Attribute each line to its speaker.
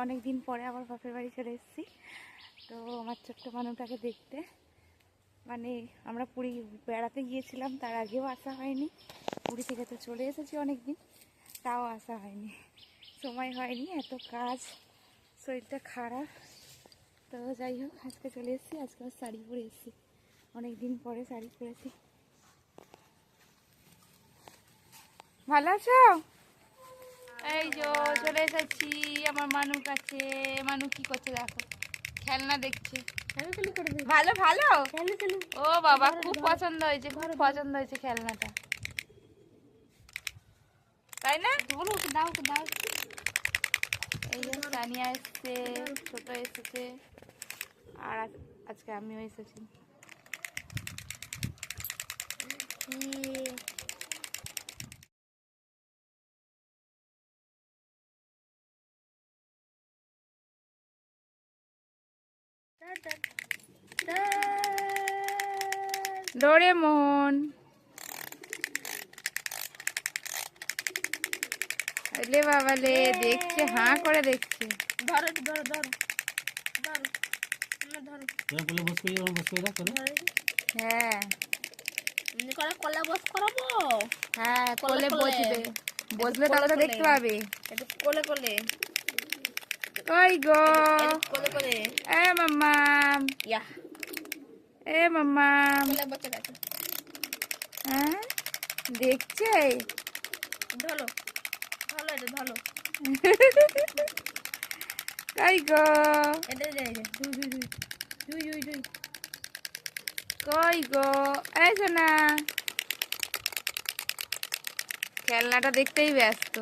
Speaker 1: অনেক দিন পরে আবার বাপের বাড়ি চলে এসেছি। তো আমার ছোট্ট মানুষটাকে দেখতে, মানে আমরা পুরী বেড়াতে গিয়েছিলাম, তার আগেও আসা হয়নি। পুরী থেকে তো চলে এসেছি অনেক দিন, তাও আসা হয়নি, সময় হয়নি, এত কাজ, শরীরটা খারাপ। তো যাই হোক, আজকে চলে এসেছি। আজকে আমার শাড়ি পরে এসেছি, অনেক দিন পরে শাড়ি পরেছি। ভালো আছো? এই যে চলে এসেছি আমার মানু কাছে। মানু কি করছে দেখো, খেলনা দেখছে। ভালো ভালো, ও বাবা খুব পছন্দ হয়েছে, খুব পছন্দ হয়েছে খেলনাটা, তাই না? দাও। এই যে সানিয়া এসছে, ছোট এসেছে, আর আজকে আমিও এসেছি। ডোরেমন, এলে বাবা লে, দেখছে, হাঁ করে দেখছে। হ্যাঁ হ্যাঁ, কোলে বসবে, বসলে তবে তো দেখতে পাবে। কই গো এ মাম্মাম, এ মাম্মাম, হ্যাঁ দেখছে। কই গো, কই গো, এই শোনা, খেলনাটা দেখতেই ব্যস্ত।